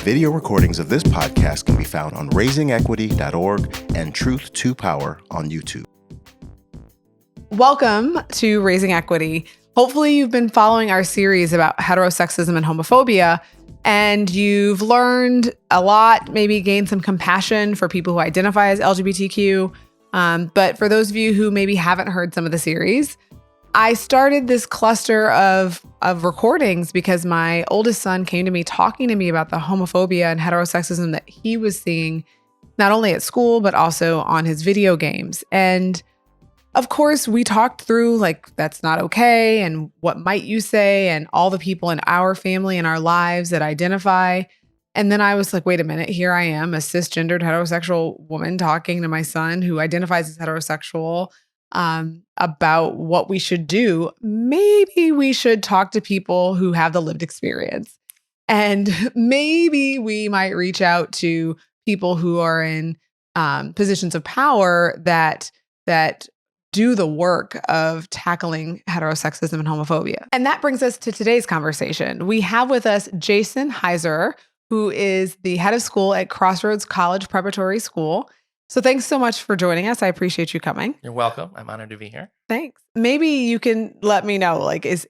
Video recordings of this podcast can be found on raisingequity.org and Truth to Power on YouTube. Welcome to Raising Equity. Hopefully you've been following our series about heterosexism and homophobia, and you've learned a lot, maybe gained some compassion for people who identify as LGBTQ. But for those of you who maybe haven't heard some of the series, I started this cluster of recordings because my oldest son came to me talking to me about the homophobia and heterosexism that he was seeing, not only at school, but also on his video games. And of course, we talked through like, that's not okay. And what might you say? And all the people in our family and our lives that identify. And then I was like, wait a minute, here I am, a cisgendered heterosexual woman talking to my son who identifies as heterosexual about what we should do. Maybe we should talk to people who have the lived experience. And maybe we might reach out to people who are in positions of power that do the work of tackling heterosexism and homophobia. And that brings us to today's conversation. We have with us Jason Heisserer, who is the head of school at Crossroads College Preparatory School. So thanks so much for joining us. I appreciate you coming. You're welcome. I'm honored to be here. Thanks. Maybe you can let me know, like, is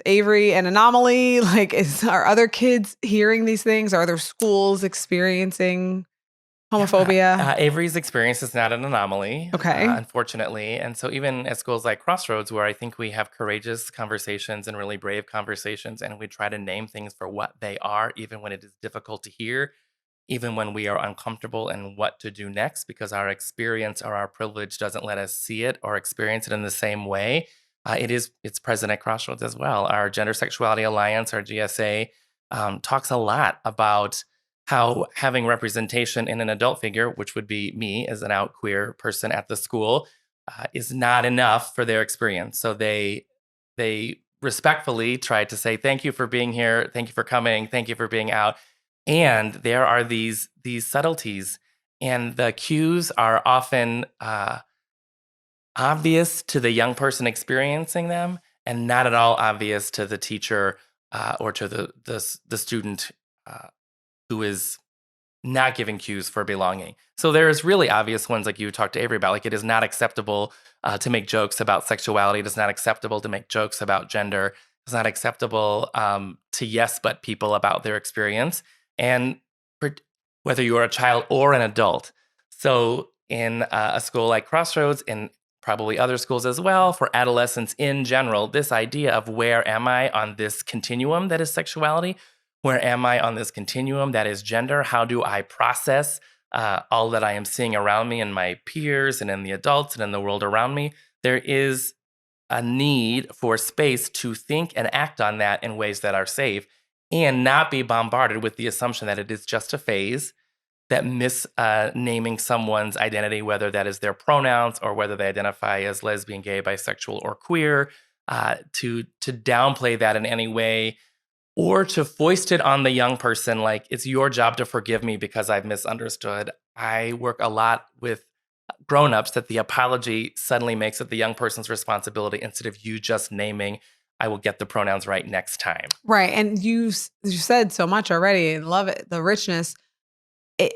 Avery an anomaly? Like, are other kids hearing these things? Are other schools experiencing homophobia? Avery's experience is not an anomaly, Okay. Unfortunately. And so even at schools like Crossroads, where I think we have courageous conversations and really brave conversations, and we try to name things for what they are, even when it is difficult to hear, even when we are uncomfortable and what to do next, because our experience or our privilege doesn't let us see it or experience it in the same way. It's present at Crossroads as well. Our Gender Sexuality Alliance, our GSA, talks a lot about how having representation in an adult figure, which would be me as an out queer person at the school, is not enough for their experience. So they respectfully try to say, thank you for being here. Thank you for coming. Thank you for being out. And there are these subtleties, and the cues are often obvious to the young person experiencing them, and not at all obvious to the teacher or to the student who is not giving cues for belonging. So there's really obvious ones, like you talked to Avery about, like it is not acceptable to make jokes about sexuality. It is not acceptable to make jokes about gender. It's not acceptable to yes but people about their experience. And whether you're a child or an adult. So in a school like Crossroads, and probably other schools as well, for adolescents in general, this idea of where am I on this continuum that is sexuality? Where am I on this continuum that is gender? How do I process all that I am seeing around me and my peers and in the adults and in the world around me? There is a need for space to think and act on that in ways that are safe, and not be bombarded with the assumption that it is just a phase, that naming someone's identity, whether that is their pronouns or whether they identify as lesbian, gay, bisexual, or queer, to downplay that in any way, or to foist it on the young person like, it's your job to forgive me because I've misunderstood. I work a lot with grownups that the apology suddenly makes it the young person's responsibility instead of you just naming, I will get the pronouns right next time. Right. And you said so much already. I love it. The richness.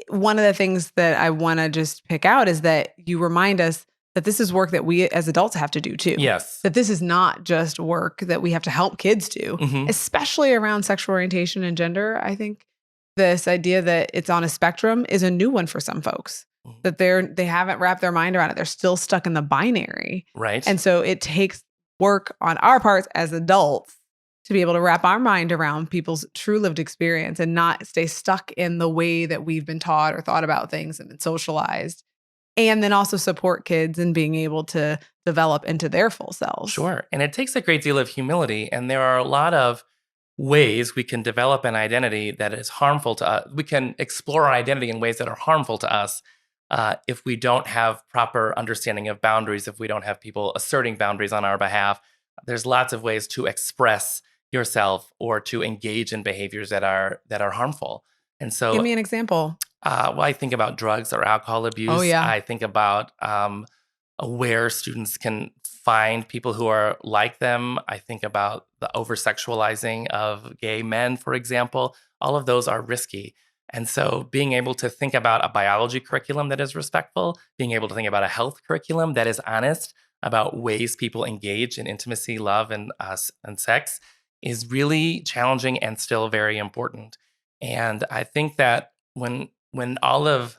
One of the things that I want to just pick out is that you remind us that this is work that we as adults have to do too. Yes. That this is not just work that we have to help kids do, especially around sexual orientation and gender. I think this idea that it's on a spectrum is a new one for some folks, that they haven't wrapped their mind around it. They're still stuck in the binary. Right. And so it takes work on our parts as adults to be able to wrap our mind around people's true lived experience and not stay stuck in the way that we've been taught or thought about things and been socialized. And then also support kids in being able to develop into their full selves. Sure. And it takes a great deal of humility. And there are a lot of ways we can develop an identity that is harmful to us. We can explore our identity in ways that are harmful to us if we don't have proper understanding of boundaries, if we don't have people asserting boundaries on our behalf. There's lots of ways to express yourself or to engage in behaviors that are harmful. And so, give me an example. Well, I think about drugs or alcohol abuse. Oh, yeah. I think about where students can find people who are like them. I think about the over-sexualizing of gay men, for example. All of those are risky. And so being able to think about a biology curriculum that is respectful, being able to think about a health curriculum that is honest about ways people engage in intimacy, love, and sex is really challenging and still very important. And I think that when all of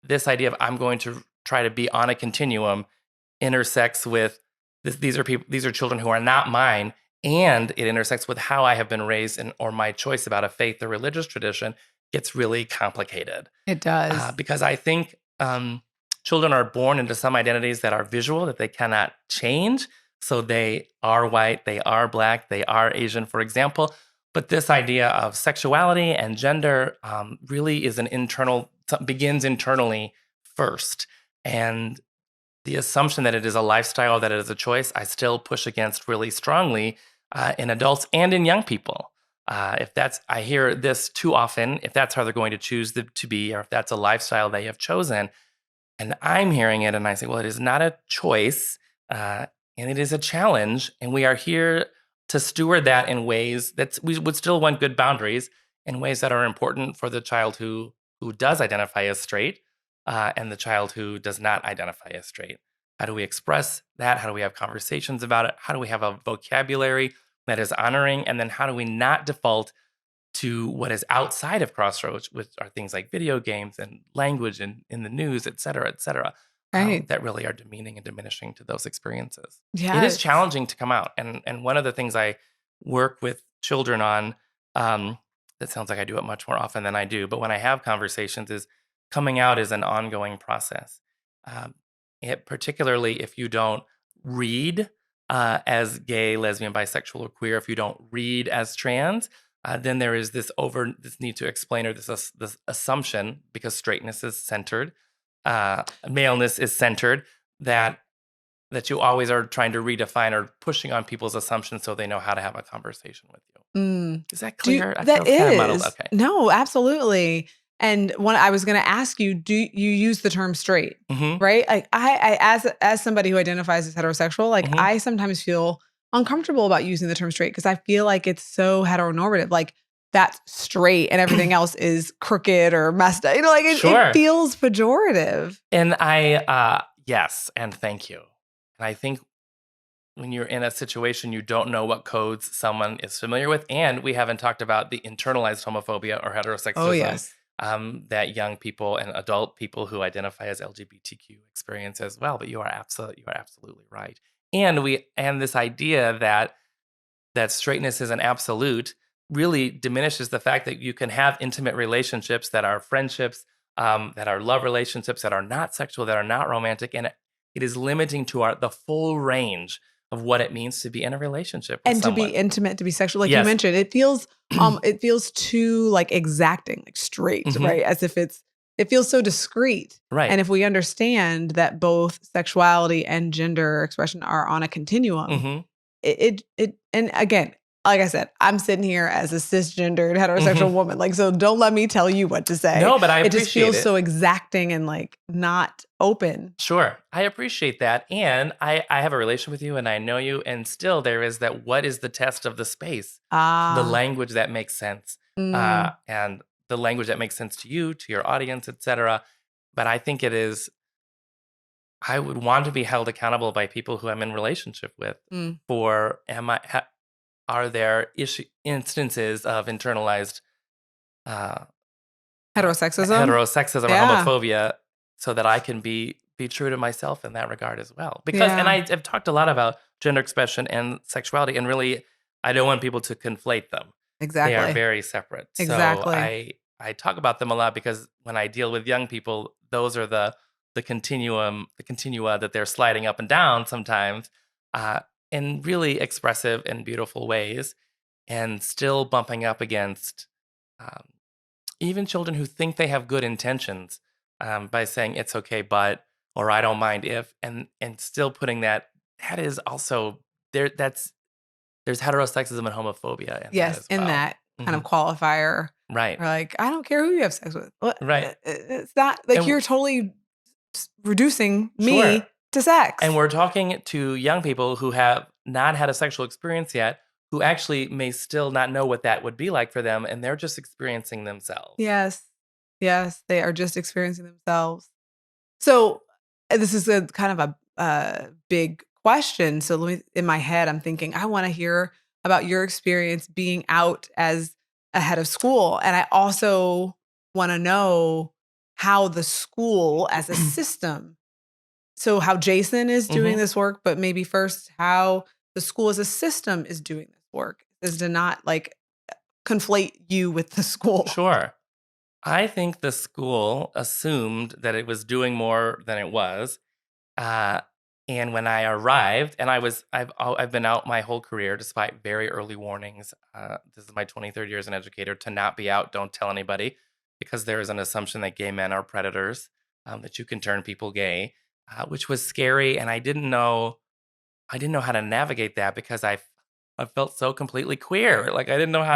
this idea of I'm going to try to be on a continuum intersects with these are children who are not mine, and it intersects with how I have been raised or my choice about a faith or religious tradition, gets really complicated. It does. Because I think children are born into some identities that are visual, that they cannot change. So they are white, they are Black, they are Asian, for example. But this idea of sexuality and gender really is begins internally first. And the assumption that it is a lifestyle, that it is a choice, I still push against really strongly in adults and in young people. I hear this too often, if that's how they're going to choose to be, or if that's a lifestyle they have chosen, and I'm hearing it and I say, well, it is not a choice and it is a challenge. And we are here to steward that in ways that we would still want good boundaries, in ways that are important for the child who does identify as straight and the child who does not identify as straight. How do we express that? How do we have conversations about it? How do we have a vocabulary that is honoring? And then how do we not default to what is outside of Crossroads, which are things like video games and language and in the news, et cetera, Right. that really are demeaning and diminishing to those experiences. Yeah. It is challenging to come out. And one of the things I work with children on, that sounds like I do it much more often than I do, but when I have conversations, is coming out is an ongoing process. Particularly if you don't read as gay, lesbian, bisexual, or queer, if you don't read as trans, then there is this need to explain, or this assumption, because straightness is centered, maleness is centered, that you always are trying to redefine or pushing on people's assumptions so they know how to have a conversation with you. Is that clear? That is. Kind of muddled. Okay. No, absolutely. And I was going to ask you, do you use the term straight? Mm-hmm. Right? Like I as somebody who identifies as heterosexual, like I sometimes feel uncomfortable about using the term straight because I feel like it's so heteronormative. Like that's straight and everything else is crooked or messed up. Like it feels pejorative. And yes, and thank you. And I think when you're in a situation, you don't know what codes someone is familiar with. And we haven't talked about the internalized homophobia or heterosexism. Oh, yes. That young people and adult people who identify as LGBTQ experience as well. But you are absolutely right. And this idea that straightness is an absolute really diminishes the fact that you can have intimate relationships that are friendships, that are love relationships, that are not sexual, that are not romantic, and it is limiting to the full range of what it means to be in a relationship with someone. To be intimate, to be sexual, like Yes. you mentioned. It feels too like exacting, like straight, right? As if it feels so discreet. Right. And if we understand that both sexuality and gender expression are on a continuum, it and again, like I said, I'm sitting here as a cisgendered heterosexual woman. Like, so don't let me tell you what to say. No, but I appreciate it. It just feels so exacting and like not open. Sure. I appreciate that. And I have a relation with you and I know you. And still there is that, what is the test of the space? The language that makes sense. And the language that makes sense to you, to your audience, et cetera. But I think I would want to be held accountable by people who I'm in relationship with are there instances of internalized heterosexism or homophobia, so that I can be true to myself in that regard as well. Because and I've talked a lot about gender expression and sexuality, and really I don't want people to conflate them. Exactly. They are very separate. Exactly. So I talk about them a lot because when I deal with young people, those are the continua that they're sliding up and down sometimes. In really expressive and beautiful ways, and still bumping up against even children who think they have good intentions by saying it's okay, but, or I don't mind if, and still putting that is also there. There's heterosexism and homophobia. In that kind of qualifier, right? Or like, I don't care who you have sex with, right? It's not like you're totally reducing me to sex. And we're talking to young people who have not had a sexual experience yet, who actually may still not know what that would be like for them, and they're just experiencing themselves. Yes. Yes, they are just experiencing themselves. So this is a kind of a big question. So let me, in my head, I'm thinking, I want to hear about your experience being out as a head of school. And I also want to know how the school as a system, so how Jason is doing Hmm. this work, but maybe first how the school as a system is doing this work, is to not like conflate you with the school. Sure. I think the school assumed that it was doing more than it was. Uh, and when I arrived, and I've been out my whole career despite very early warnings. This is my 23rd year as an educator to not be out. Don't tell anybody, because there is an assumption that gay men are predators, that you can turn people gay, which was scary. And I didn't know how to navigate that because I felt so completely queer. Like I didn't know Be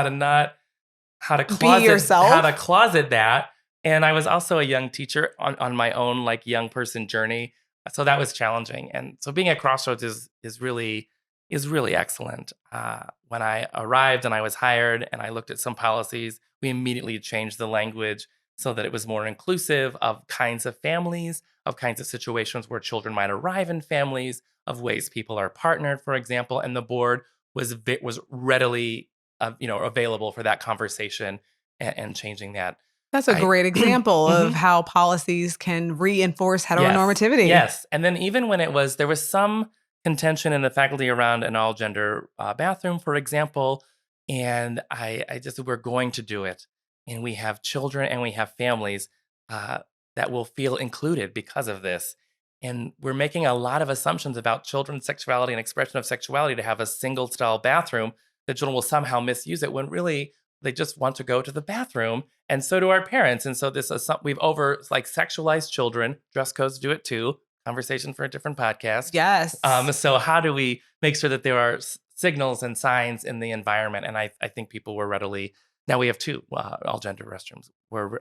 how yourself. to closet that. And I was also a young teacher on my own like young person journey. So that was challenging. And so being at Crossroads is really excellent. When I arrived and I was hired and I looked at some policies, we immediately changed the language so that it was more inclusive of kinds of families, of kinds of situations where children might arrive in families, of ways people are partnered, for example. And the board was readily available for that conversation and changing that. That's a I great example of Mhm. how policies can reinforce Yes. heteronormativity. Yes. And then even when there was some contention in the faculty around an all gender bathroom, for example, and I just we're going to do it, and we have children and we have families uh, that will feel included because of this. And we're making a lot of assumptions about children's sexuality and expression of sexuality to have a single stall bathroom that children will somehow misuse it when really they just want to go to the bathroom, and so do our parents. And so this is something we've over like sexualized children. Dress codes do it too. Conversation for a different podcast. Yes. So how do we make sure that there are signals and signs in the environment? And I think people were readily. Now we have two all gender restrooms. We're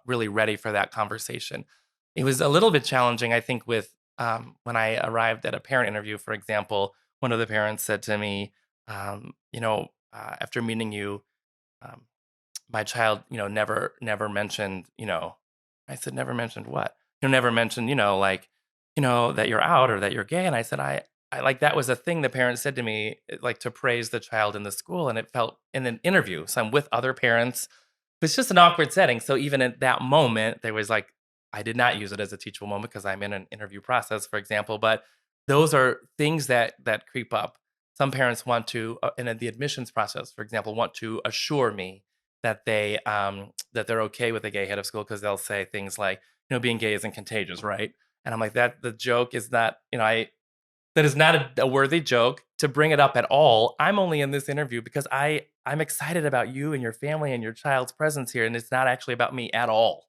really ready for that conversation. It was a little bit challenging, I think, with when I arrived at a parent interview, for example. One of the parents said to me, after meeting you, um, my child, never mentioned, I said, never mentioned what? Never mentioned, like, that you're out or that you're gay. And I said, I like that was a thing the parents said to me, like to praise the child in the school. And it felt in an interview. So I'm with other parents. It's just an awkward setting. So even at that moment, there was like, I did not use it as a teachable moment because I'm in an interview process, for example. But those are things that creep up. Some parents want to, in the admissions process, for example, want to assure me that they're okay with a gay head of school because they'll say things like, being gay isn't contagious, right? And I'm like, that the joke is not, that is not a worthy joke to bring it up at all. I'm only in this interview because I'm excited about you and your family and your child's presence here, and it's not actually about me at all.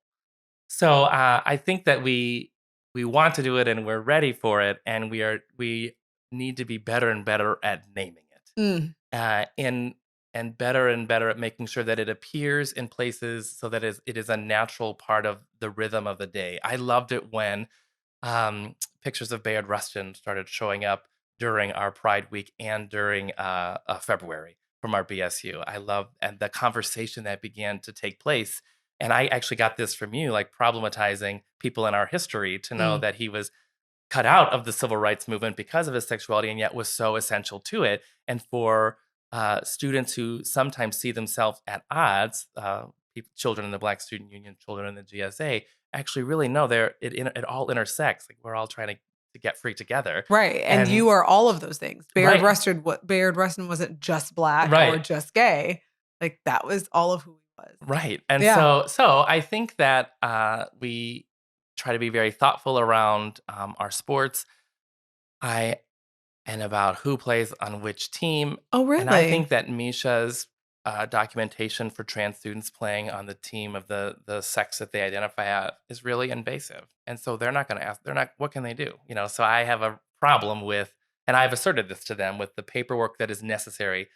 So I think that we want to do it and we're ready for it, and we need to be better and better at naming it, Mm. and better and better at making sure that it appears in places so that it is a natural part of the rhythm of the day. I loved it when pictures of Bayard Rustin started showing up during our Pride Week and during February from our BSU. I love and the conversation that began to take place. And I actually got this from you, like problematizing people in our history to know Mm. that he was cut out of the civil rights movement because of his sexuality and yet was so essential to it. And for students who sometimes see themselves at odds, children in the Black Student Union, children in the GSA, actually really know it all intersects. Like we're all trying to get free together. Right. And And you are all of those things. right, Bayard Rustin wasn't just black or right, just gay. Like that was all of who he was. right. And Yeah. so I think that we try to be very thoughtful around our sports. I and about who plays on which team. Oh, And I really? think that Misha's documentation for trans students playing on the team of the sex that they identify at is really invasive. And so they're not going to ask, they're not, what can they do? So I have a problem with, and I've asserted this to them with the paperwork that is necessary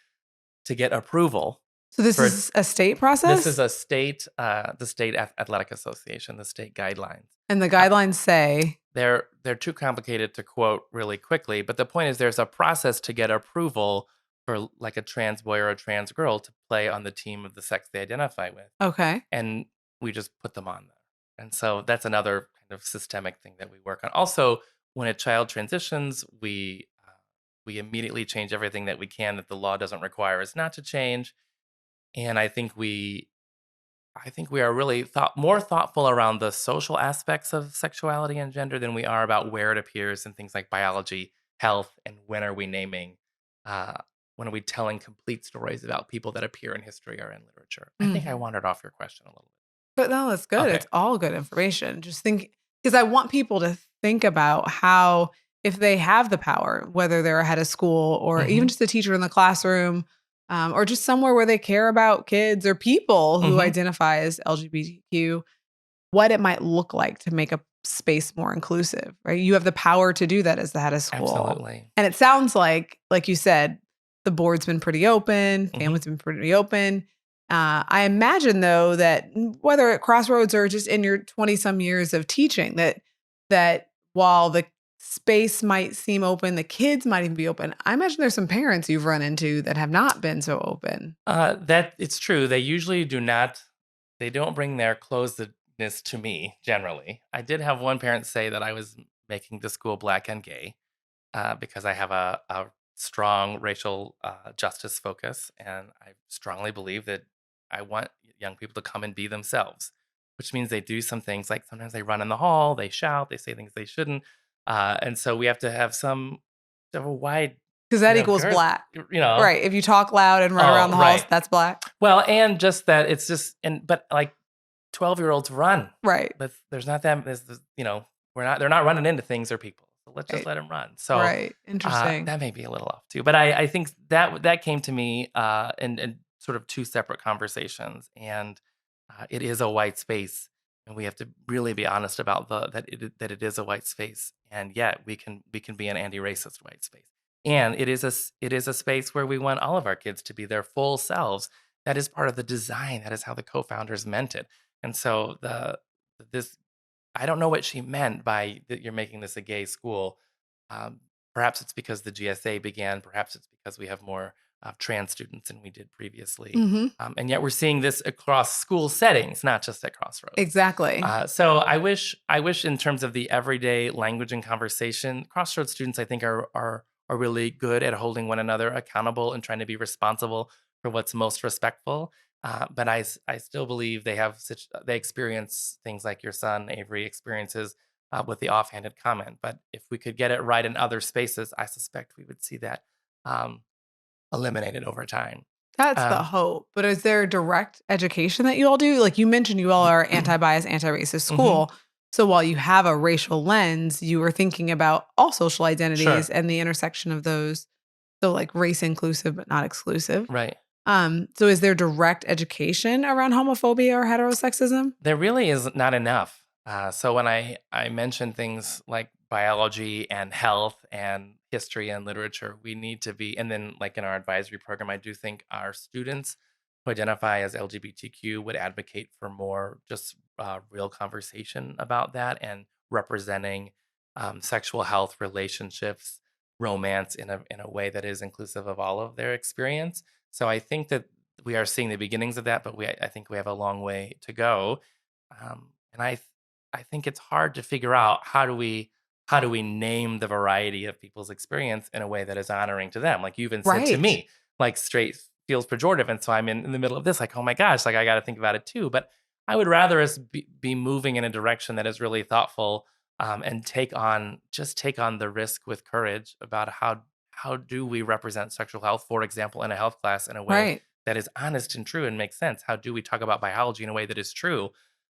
to get approval So this for is a state this is process? a state, the state athletic association, the state guidelines. And the Uh, guidelines say, they're too complicated to quote really quickly, but the point is there's a process to get approval for like a trans boy or a trans girl to play on the team of the sex they identify with. okay. And we just put them on there. And so that's another kind of systemic thing that we work on. Also, when a child transitions, we immediately change everything that we can that the law doesn't require us not to change. And I think we are really more thoughtful around the social aspects of sexuality and gender than we are about where it appears in things like biology, health, and when are we naming, uh, when are we telling complete stories about people that appear in history or in literature. I think I Mhm. wandered off your question a little But no, it's bit. good. Okay. It's all good information. Just think, because I want people to think about how, if they have the power, whether they're a head of school or even Hmm. just a teacher in the classroom, or just somewhere where they care about kids or people who Hmm. identify as LGBTQ, what it might look like to make a space more inclusive, right? You have the power to do that as the head of school. Absolutely. And it sounds like you said, the board's been pretty open, Hmm. family's been pretty open. I imagine though that whether at Crossroads or just in your 20 some years of teaching, that while the space might seem open, the kids might even be open. I imagine there's some parents you've run into that have not been so open. That it's true. They usually do not. They don't bring their closedness to me. Generally, I did have one parent say that I was making the school black and gay, because I have a strong racial justice focus. And I strongly believe that I want young people to come and be themselves, which means they do some things like sometimes they run in the hall, they shout, they say things they shouldn't. And so we have to have a wide, Because that equals girth, black. you know. Right. If you talk loud and run around Oh, the halls, right. that's black. Well, and just that it's just, but like 12-year-olds run. Right. But there's not that, they're not running into things or people. So let's just Right. let them run. So Right. Interesting. that may be a little off too, but I think that came to me in sort of two separate conversations, and it is a white space, and we have to really be honest about that it is a white space, and yet we can be an anti-racist white space, and it is a space where we want all of our kids to be their full selves. That is part of the design. That is how the co-founders meant it, and so this I don't know what she meant by that you're making this a gay school. Um, Perhaps it's because the GSA began. Perhaps it's because we have more trans students than we did previously. Mhm. And yet we're seeing this across school settings, not just at Crossroads. Exactly. So I wish in terms of the everyday language and conversation, Crossroads students I think are really good at holding one another accountable and trying to be responsible for what's most respectful. But I still believe they experience things like your son Avery experiences with the offhanded comment. But if we could get it right in other spaces, I suspect we would see that um, eliminated over time. That's the Um, hope. But is there direct education that you all do? Like you mentioned, you all are anti-bias, anti-racist mhm, school. So while you have a racial lens, you are thinking about all social identities sure, and the intersection of those. So like race inclusive but not exclusive. right. So is there direct education around homophobia or heterosexism? There really is not enough. So when I mention things like biology and health and history and literature, we need to be, and then like in our advisory program, I do think our students who identify as LGBTQ would advocate for more just real conversation about that and representing sexual health, relationships, romance in a way that is inclusive of all of their experience. So I think that we are seeing the beginnings of that, but I think we have a long way to go. And I think it's hard to figure out how do we name the variety of people's experience in a way that is honoring to them. Like you even said to Right. me, like straight feels pejorative, and so I'm in the middle of this, like oh my gosh, like I got to think about it too. But I would rather us be moving in a direction that is really thoughtful, and take on the risk with courage about how do we represent sexual health, for example, in a health class in a way Right. that is honest and true and makes sense. How do we talk about biology in a way that is true?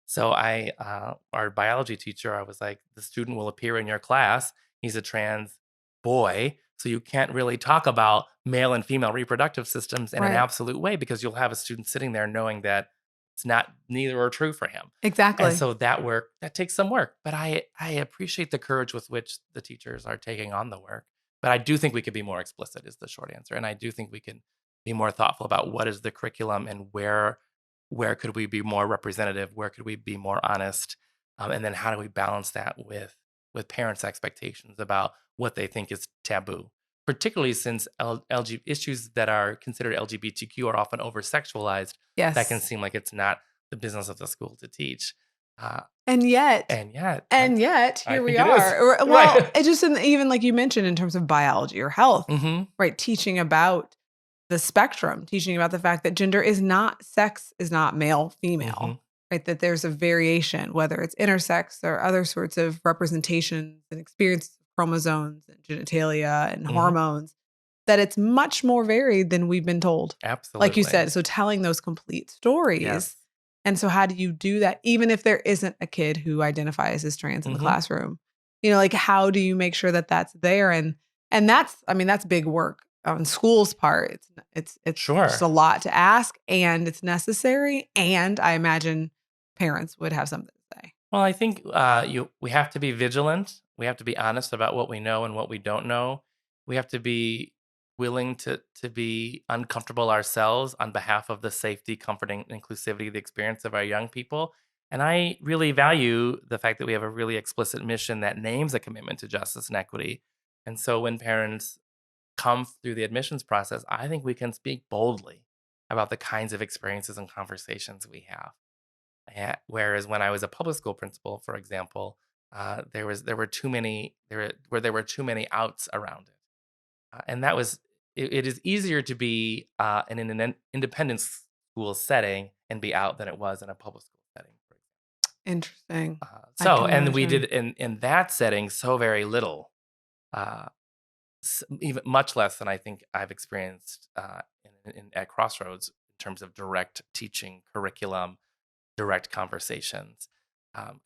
So our biology teacher, I was like, the student will appear in your class. He's a trans boy, so you can't really talk about male and female reproductive systems in an Right. absolute way because you'll have a student sitting there knowing that it's not neither are true for him. And Exactly. so that takes some work. But I appreciate the courage with which the teachers are taking on the work. But I do think we could be more explicit is the short answer. And I do think we can be more thoughtful about what is the curriculum and where could we be more representative, where could we be more honest, and then how do we balance that with parents' expectations about what they think is taboo, particularly since issues that are considered LGBTQ are often over sexualized. That can Yes. seem like it's not the business of the school to teach. Uh, And yet, and yet, I here we think it is. are. Well, Right. it just even like you mentioned in terms of biology or health, hmm right? Teaching about the spectrum, teaching about the fact that sex is not male, hmm female, right? That there's a variation, whether it's intersex or other sorts of representations and experiences of chromosomes and genitalia and hmm hormones, that it's much more varied than we've been told. Like you Absolutely. said, so telling those complete stories. Yes. And so how do you do that even if there isn't a kid who identifies as trans in the hmm classroom? Like how do you make sure that that's there? And that's big work on school's part. It's just Sure. a lot to ask, and it's necessary, and I imagine parents would have something to say. Well, I think we have to be vigilant. We have to be honest about what we know and what we don't know. We have to be willing to be uncomfortable ourselves on behalf of the safety, comfort, and inclusivity of the experience of our young people. And I really value the fact that we have a really explicit mission that names a commitment to justice and equity. And so when parents come through the admissions process, I think we can speak boldly about the kinds of experiences and conversations we have. Whereas when I was a public school principal, for example, there were too many there were too many outs around it, and it is easier to be in an independent school setting and be out than it was in a public school setting. For Interesting. I So, can and we did imagine. in that setting so very little, uh, even much less than I think I've experienced at Crossroads in terms of direct teaching curriculum, direct conversations.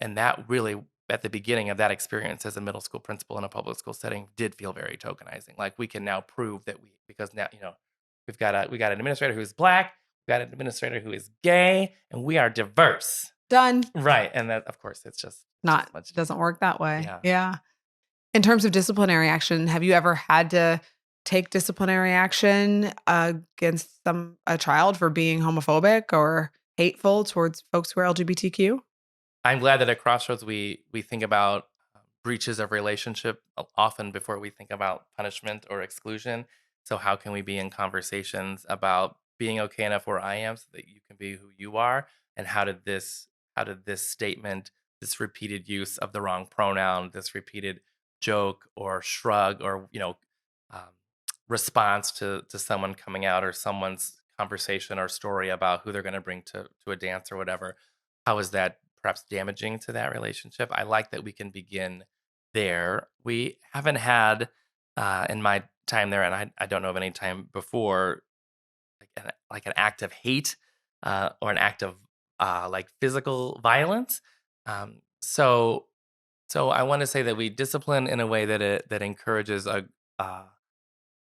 And that really, at the beginning of that experience as a middle school principal in a public school setting, did feel very tokenizing. Like we can now prove that because now, we got an administrator who's black, we got an administrator who is gay, and we are diverse. Done. Right. And that, of course, it's just much. Doesn't work that way. Yeah. Yeah. In terms of disciplinary action, have you ever had to take disciplinary action against a child for being homophobic or hateful towards folks who are LGBTQ? I'm glad that at Crossroads we think about breaches of relationship often before we think about punishment or exclusion. So how can we be in conversations about being okay enough where I am so that you can be who you are? And how did this statement, this repeated use of the wrong pronoun, this repeated joke or shrug or um, response to someone coming out or someone's conversation or story about who they're going to bring to a dance or whatever, how is that perhaps damaging to that relationship? I like that we can begin there. We haven't had in my time there, and I don't know of any time before, like an act of hate or an act of like physical violence. Um, so so I want to say that we discipline in a way that encourages uh,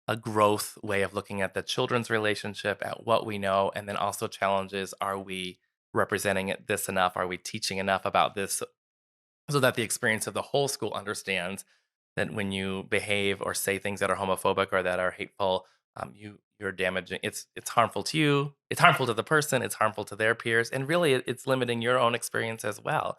a growth way of looking at the children's relationship, at what we know, and then also challenges: are we representing this enough? Are we teaching enough about this so that the experience of the whole school understands that when you behave or say things that are homophobic or that are hateful, you're damaging. It's harmful to you. It's harmful to the person. It's harmful to their peers, and really, it's limiting your own experience as well.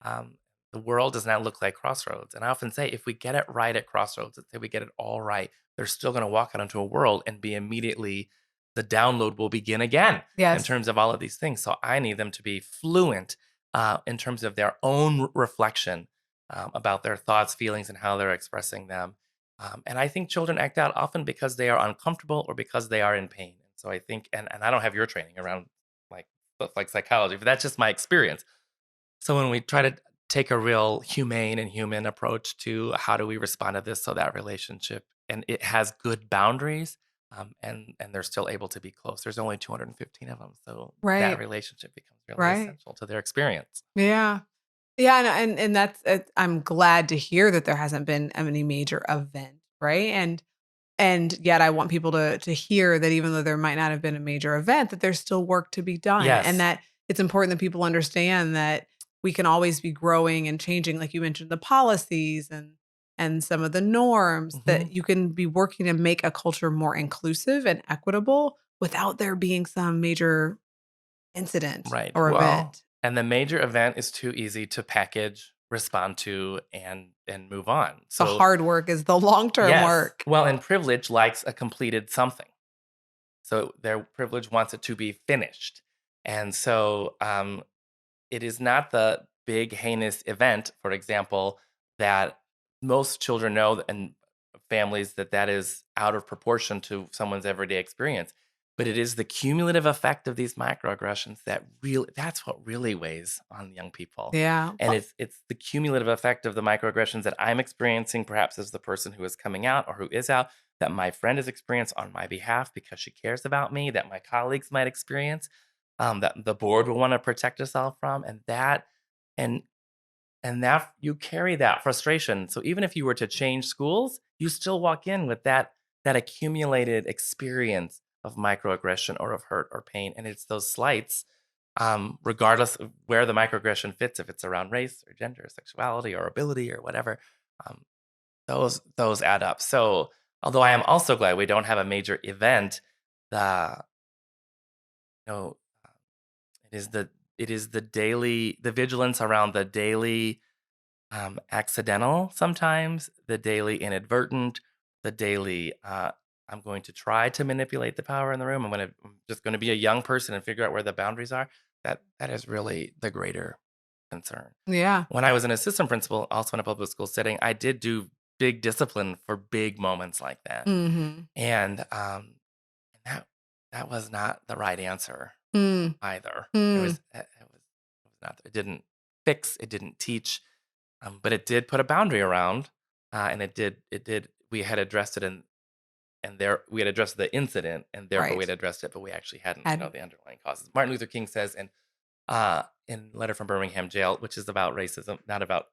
Um, the world does not look like Crossroads, and I often say, if we get it right at Crossroads, let's say we get it all right, they're still going to walk out into a world and be immediately the download will begin again in Yes. terms of all of these things. So I need them to be fluent in terms of their own reflection about their thoughts, feelings, and how they're expressing them. And I think children act out often because they are uncomfortable or because they are in pain. And so I think, and I don't have your training around like stuff like psychology, but that's just my experience. So when we try to take a real humane and human approach to how do we respond to this so that relationship and it has good boundaries and they're still able to be close. There's only 215 of them, so that Right. relationship becomes really Right. essential to their experience. Yeah. Yeah, and that's I'm glad to hear that there hasn't been any major event, right? And yet I want people to hear that even though there might not have been a major event, that there's still work to be done, and Yes. that it's important that people understand that we can always be growing and changing, like you mentioned, the policies and some of the norms, hmm that you can be working to make a culture more inclusive and equitable without there being some major incident Right. or Well, event. and the major event is too easy to package, respond to, and move on. The So hard work is the long-term yes. work. Well, and privilege likes a completed something. So their privilege wants it to be finished. And so it is not the big heinous event, for example, that most children know and families that is out of proportion to someone's everyday experience. But it is the cumulative effect of these microaggressions that's what really weighs on young people. Yeah. And it's the cumulative effect of the microaggressions that I'm experiencing, perhaps as the person who is coming out or who is out, that my friend has experienced on my behalf because she cares about me, that my colleagues might experience, that the board will want to protect us all from, and and that you carry that frustration. So even if you were to change schools, you still walk in with that accumulated experience of microaggression or of hurt or pain, and it's those slights, regardless of where the microaggression fits, if it's around race or gender, or sexuality or ability or whatever, um, those add up. So although I am also glad we don't have a major event, the you know it is the daily the vigilance around the daily accidental sometimes, the daily inadvertent, the daily I'm going to try to manipulate the power in the room. I'm just going to be a young person and figure out where the boundaries are. That is really the greater concern. Yeah. When I was an assistant principal, also in a public school setting, I did do big discipline for big moments like that, Mm-hmm. and that that was not the right answer Mm. either. Mm. It was not. It didn't fix. It didn't teach. But it did put a boundary around, and it did. We had addressed it, and there we had addressed the incident, and therefore we Right. had addressed it, but we actually hadn't. Hadn't. The underlying causes. Martin Luther King says in Letter from Birmingham Jail, which is about racism, not about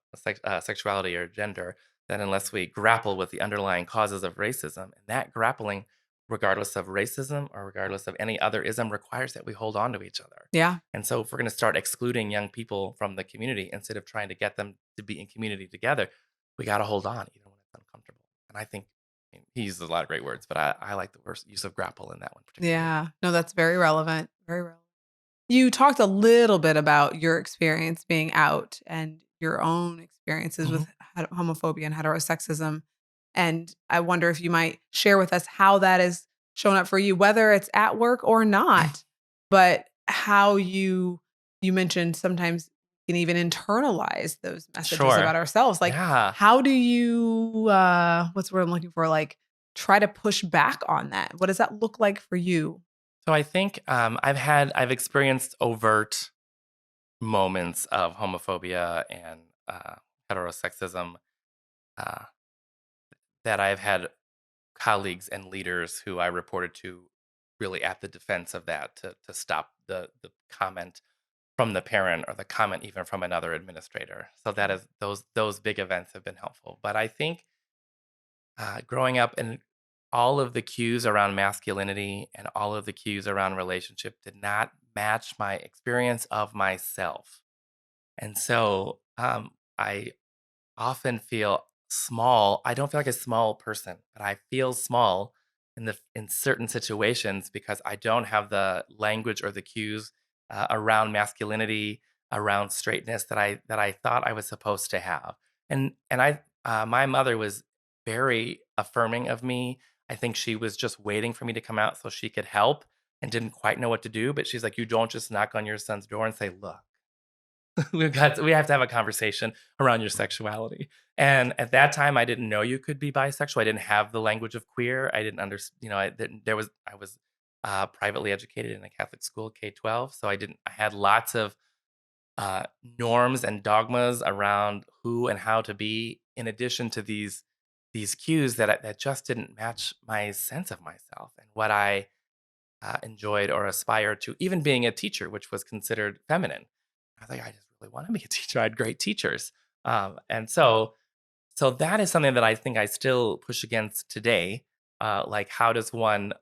sexuality or gender, that unless we grapple with the underlying causes of racism, and that grappling, regardless of racism or regardless of any other ism, requires that we hold on to each other. Yeah. And so, if we're going to start excluding young people from the community instead of trying to get them to be in community together, we got to hold on, even when it's uncomfortable. And I mean, he uses a lot of great words, but I like the worst use of grapple in that one particularly. Yeah. No, that's very relevant. Very relevant. You talked a little bit about your experience being out and your own experiences Mhm. with homophobia and heterosexism. And I wonder if you might share with us how that has shown up for you, whether it's at work or not, but how you mentioned sometimes we can even internalize those messages Sure. about ourselves. Like, Yeah. how do you what's the word I'm looking for? Like try to push back on that? What does that look like for you? So I think I've experienced overt moments of homophobia and heterosexism, uh, that I've had colleagues and leaders who I reported to really at the defense of that to stop the comment from the parent or the comment even from another administrator. So that is those big events have been helpful. But I think growing up and all of the cues around masculinity and all of the cues around relationship did not match my experience of myself. And so I often feel small. I don't feel like a small person, but I feel small in certain situations because I don't have the language or the cues around masculinity, around straightness that I thought I was supposed to have. And my mother was very affirming of me. I think she was just waiting for me to come out so she could help and didn't quite know what to do. But she's like, you don't just knock on your son's door and say, look, we have to have a conversation around your sexuality. And at that time, I didn't know you could be bisexual. I didn't have the language of queer. I didn't understand. I didn't. I was privately educated in a Catholic school, K-12. So I didn't. I had lots of norms and dogmas around who and how to be. In addition to these cues that just didn't match my sense of myself and what I enjoyed or aspired to, even being a teacher, which was considered feminine. I was like, I just really want to be a teacher. I had great teachers, and so that is something that I think I still push against today. Like, how does one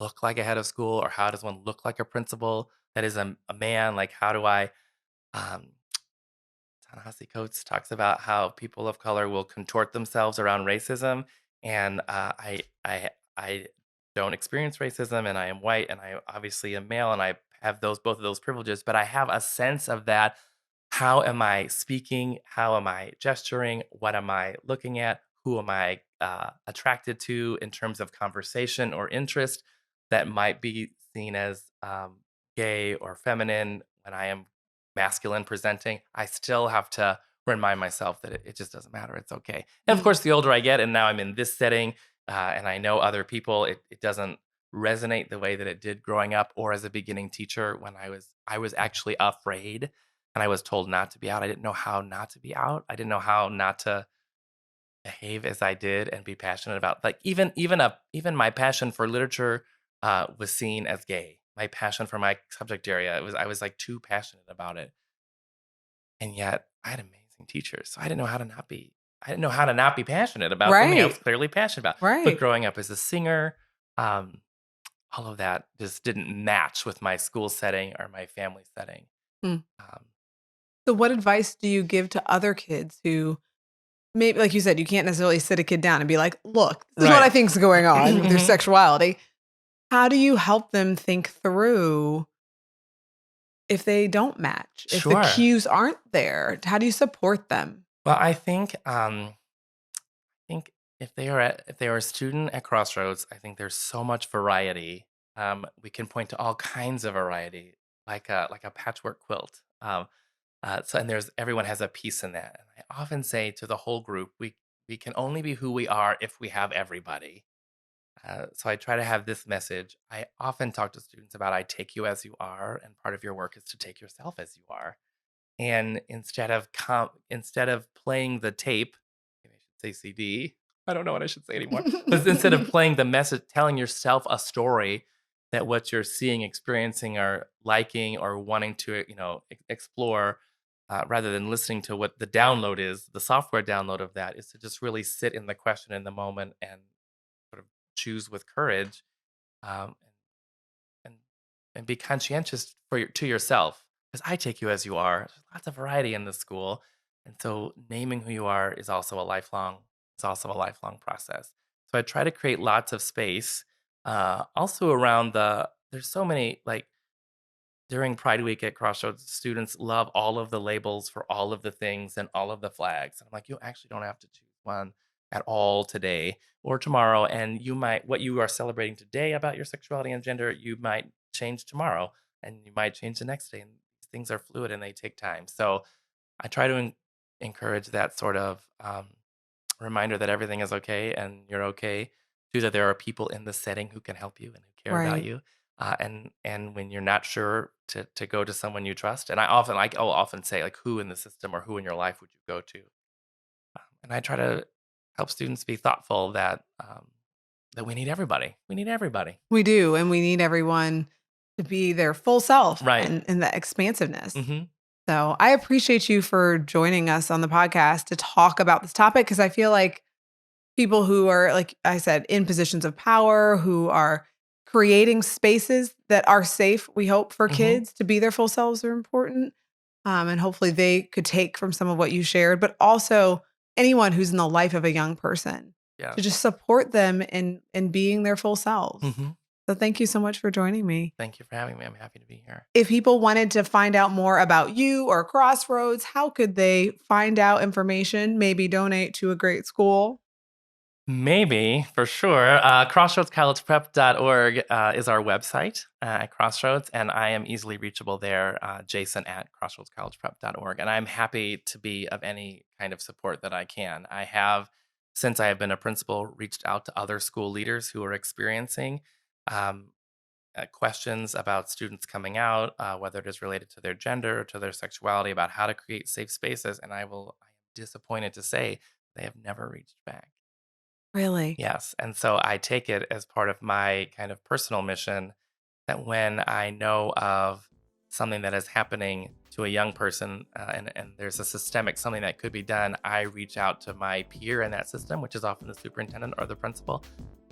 look like a head of school, or how does one look like a principal that is a man? Like, how do I? Um, Ta-Nehisi Coates talks about how people of color will contort themselves around racism, and I don't experience racism, and I am white, and I obviously am male, and I have those both of those privileges, but I have a sense of that. How am I speaking? How am I gesturing? What am I looking at? Who am I attracted to in terms of conversation or interest that might be seen as gay or feminine, when I am masculine presenting, I still have to remind myself that it just doesn't matter. It's okay. And of course, the older I get, and now I'm in this setting, and I know other people, it doesn't resonate the way that it did growing up or as a beginning teacher when I was actually afraid and I was told not to be out. I didn't know how not to be out. I didn't know how not to behave as I did and be passionate about, like, even my passion for literature was seen as gay. My passion for my subject area, I was like too passionate about it. And yet I had amazing teachers. So I didn't know how to not be passionate about something I was Right. clearly passionate about. But Right. growing up as a singer, um, all of that just didn't match with my school setting or my family setting. Hmm. Um, So what advice do you give to other kids who maybe, like you said, you can't necessarily sit a kid down and be like, look, this is what I right. think's going on with their Mhm. sexuality. How do you help them think through if they don't match, if the Sure. cues aren't there? How do you support them? Well, I think if they are a student at Crossroads, I think there's so much variety. We can point to all kinds of variety, like a patchwork quilt. So and there's everyone has a piece in that. And I often say to the whole group, we can only be who we are if we have everybody. So I try to have this message. I often talk to students about I take you as you are, and part of your work is to take yourself as you are. And instead of playing the tape, maybe I should say CD. I don't know what I should say anymore. But instead of playing the message, telling yourself a story that what you're seeing, experiencing, or liking, or wanting to, explore, rather than listening to what the download is, the software download of that is to just really sit in the question in the moment and sort of choose with courage, um, and and be conscientious to yourself, because I take you as you are. There's lots of variety in the school, and so naming who you are is also a lifelong process. So I try to create lots of space, also around there's so many, like, during Pride Week at Crossroads, students love all of the labels for all of the things and all of the flags. And I'm like, you actually don't have to choose one at all today or tomorrow. And what you are celebrating today about your sexuality and gender, you might change tomorrow and you might change the next day. And things are fluid and they take time. So I try to encourage that sort of reminder that everything is okay and you're okay. Too, that there are people in the setting who can help you and who care about Right. you. And when you're not sure, to go to someone you trust. And I'll often say, like, who in the system or who in your life would you go to? And I try to help students be thoughtful that we need everybody. We need everybody. We do. And we need everyone to be their full self Right. and the expansiveness. Hmm. So I appreciate you for joining us on the podcast to talk about this topic because I feel like people who are, like I said, in positions of power, who are creating spaces that are safe, we hope, for Hmm. kids to be their full selves are important. And hopefully they could take from some of what you shared, but also anyone who's in the life of a young person Yeah. to just support them in being their full selves. Hmm. So thank you so much for joining me. Thank you for having me. I'm happy to be here. If people wanted to find out more about you or Crossroads, how could they find out information, maybe donate to a great school? Maybe, for sure. CrossroadsCollegePrep.org is our website at Crossroads, and I am easily reachable there, Jason at CrossroadsCollegePrep.org. And I'm happy to be of any kind of support that I can. I have, since I have been a principal, reached out to other school leaders who are experiencing um, questions about students coming out, whether it is related to their gender or to their sexuality, about how to create safe spaces. And I am disappointed to say they have never reached back. Really? Yes, and so I take it as part of my kind of personal mission that when I know of something that is happening to a young person, and there's a systemic something that could be done, I reach out to my peer in that system, which is often the superintendent or the principal,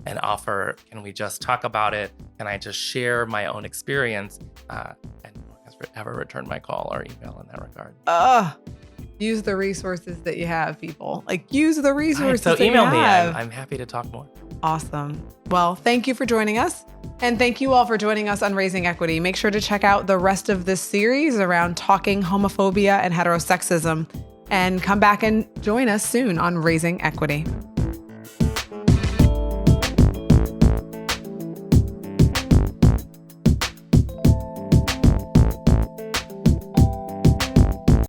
and offer, can we just talk about it? Can I just share my own experience? And no one has ever returned my call or email in that regard. Use the resources that you have, people. Like, use the Right, resources so that you email me. have. I'm happy to talk more. Awesome. Well, thank you for joining us. And thank you all for joining us on Raising Equity. Make sure to check out the rest of this series around talking homophobia and heterosexism. And come back and join us soon on Raising Equity.